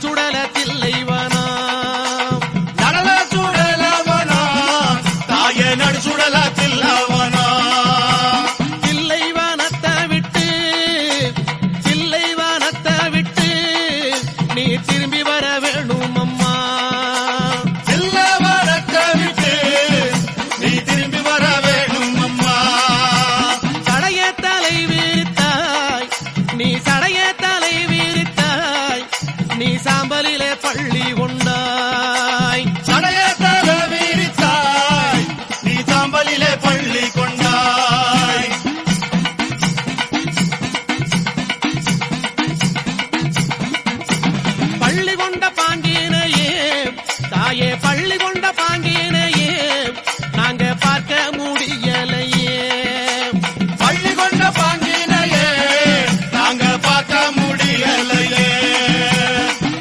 நடுசுடல தில்லைவனா நடல சுடலவனா தாயே நடுசுடல தில்லவனா தில்லைவனத்தை விட்டு நீ திரும்பி வர வேணும் அம்மா தில்லவனத்தை விட்டு நீ திரும்பி வர வேணும் அம்மா சடைய தலை விரித்தாய் நீ சாம்பலிலே பள்ளி கொண்டாய் சடைய தலை விரித்தாய் நீ சாம்பலிலே பள்ளி கொண்டாய் பள்ளி கொண்ட பாங்கினையே தாயே பள்ளி கொண்ட பாங்கினையே நாங்க பார்க்க முடியலையே பள்ளி கொண்ட பாங்கினையே நாங்க பார்க்க முடியலையே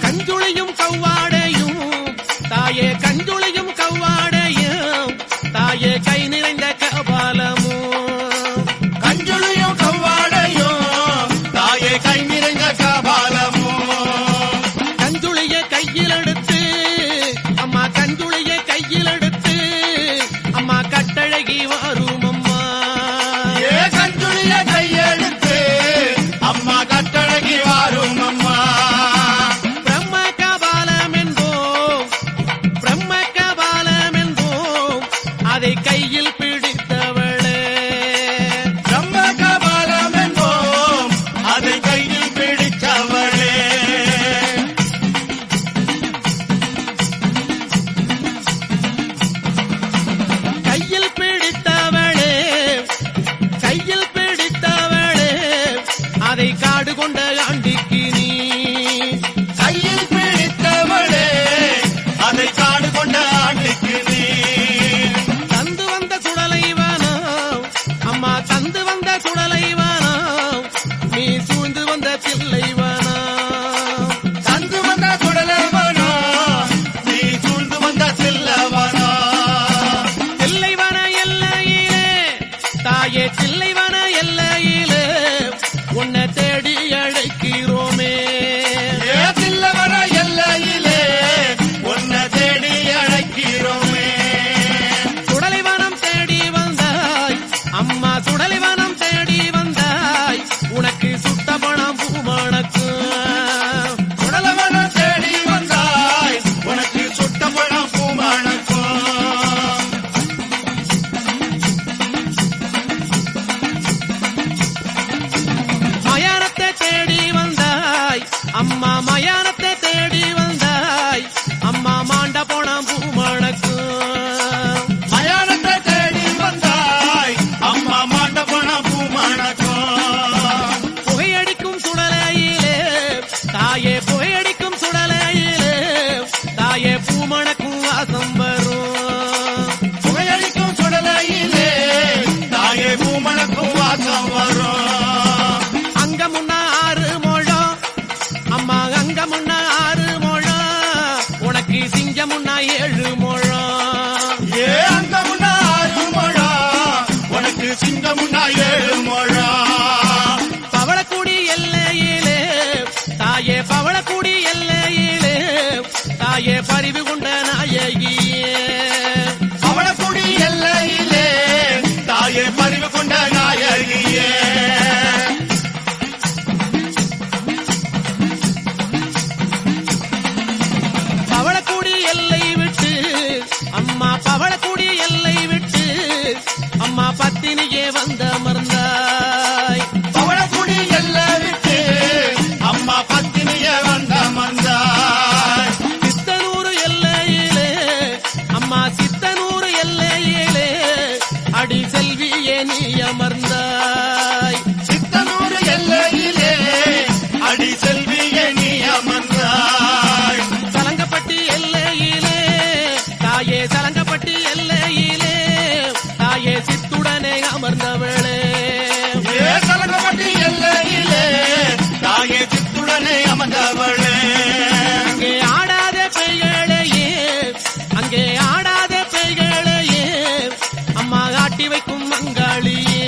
கஞ்சுளியும் கவ்வாடையும் தாயே கஞ்சுளியும் கவ்வாடையும் தாயே கை நிறைந்த கபாலமும் கஞ்சுளியும் கவ்வாடையும் தாயே கை நிறைந்த கபாலமும் கஞ்சுளிய கையில் எடுத்து அம்மா கஞ்சுளிய கையில் எடுத்து அம்மா கட்டழகி வரும் அம்மா ஏ கஞ்சுளிய கையெடுத்து அம்மா கட்டழகி வாரும் அம்மா பிரம்ம கபாலம் என்போம் அதை கையில் பிடித்தவளே பிரம்ம கபாலம் என்போம் அதை கையில் பிடித்தவளே கையில் பிடித்தவளே அதை காடு கொண்ட ஆண்டிக்கு நீ கையில் பிடித்தவளே அதை காடு கொண்ட ஆண்டுக்கு நீ தந்து வந்த சுடலைவானோ அம்மா தந்து வந்த சுடலைவானோ நீ சூழ்ந்து வந்த தில்லைவானோ தந்து வந்த சுடலவனா நீ சூழ்ந்து வந்த தில்லவனா தில்லைவன எல்லையிலே தாயே தில்லைவன எல்லையிலே உன்னை தேடி அழைக்கிறோமே ஏ தில்லவன எல்லையிலே உன்னை தேடி அழைக்கிறோமே சுடலைவனம் தேடி வந்தாய் அம்மா சுடலைவனம் தேடி வந்தாய் உனக்கு சுட்ட பணம் பூமணக்கு சுடலவன தேடி வந்தாய் உனக்கு சுட்ட பழம் பூமணக்கும் மயானத்தை தேடி வந்தாய் அம்மா மயானத்தை தேடி வந்தாய் அம்மா மாண்ட போனம் பூமணக்கு மயானத்தை தேடி வந்தாய் அம்மா மாட்ட பணம் பூமணக்கும் புகையடிக்கும் சுடலையிலே தாயே புகையடிக்கும் சுடலையிலே தாயே பூமணக்கும் வாசம் வரும் புகையடிக்கும் சுடலையிலே தாயே பூமணக்கும் வாசம் வரும் அங்க முன்ன 6 முழம் அம்மா அங்க முன்ன 6 முழம் உனக்கு சிங்க முன்ன 7 முழம் ஏ அந்த முன்னா 6 முழம் உனக்கு சிங்க முன்னா 7 முழம் பவளக்குடி எல்லையிலே தாயே பவளக்குடி எல்லையிலே தாயே பரிவு கொண்ட நாயகியே அவளக்குடி எல்லையிலே தாயே பறிவு கொண்ட நாயகியே பவளக்குடி எல்லை விட்டு அம்மா பவளக்குடி எல்லை விட்டு அம்மா பத்தினியே வந்த அமர்ந்தாய் அவளக்குடி எல்லை விட்டு அம்மா பத்தினிய வந்த மந்தாய் சித்தனூர் எல்லையிலே அம்மா சித்தனூர் எல்லையிலே அடி செல்வியே நீ அமர்ந்தாய் சித்தனூர் எல்லையிலே அடி செல்வியே நீ அமர்ந்தாய் சலங்கப்பட்டி எல்லையிலே தாயே சலங்கப்பட்டி எல்லையிலே தாயே சித்துடனே அமர்ந்தவளே ஏ சலங்கப்பட்டி எல்லையிலே தாயே சித்துடனே அமர்ந்தவளே அங்கே ஆடாத பெய்களையே அங்கே ஆடாத பெய்களையே அம்மா ஆட்டி வைக்கும் மங்காளியே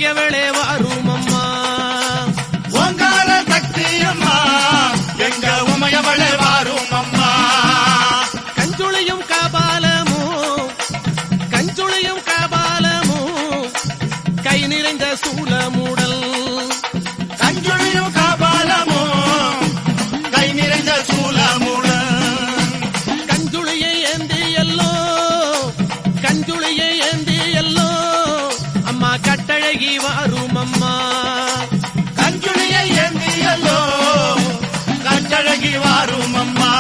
உமையவளே வாரும் அம்மா. ஓங்கார சக்தி அம்மா எங்க உமையவளே வாரும் அம்மா. கஞ்சுளியும் கபாலமும் கஞ்சுளியும் கபாலமும் கை நிறைந்த சூலமுடல். கஞ்சுளியும் கபாலமும் கை நிறைந்த சூலமுடன். கஞ்சுளியை ஏந்தி எல்லோ கஞ்சுளியை ஏந்தி எல்லோ அம்மா கட்டழகி வாரும் அம்மா. கஞ்சுளியை ஏந்தியல்லோ கட்டழகி வாரும் அம்மா.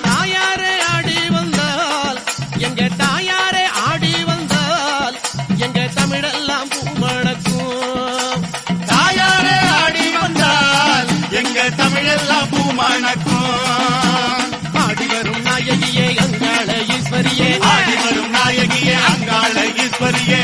தாயாரே ஆடி வந்தால் எங்க தாயாரே ஆடி வந்தால் எங்க தமிழெல்லாம் பூமணக்கும். தாயாரே ஆடி வந்தால் எங்க தமிழெல்லாம் பூமணக்கும். ஆடி வரும் நாயகியே அங்காள ஈஸ்வரியே, ஆடி வரும் நாயகியே அங்காள ஈஸ்வரியே,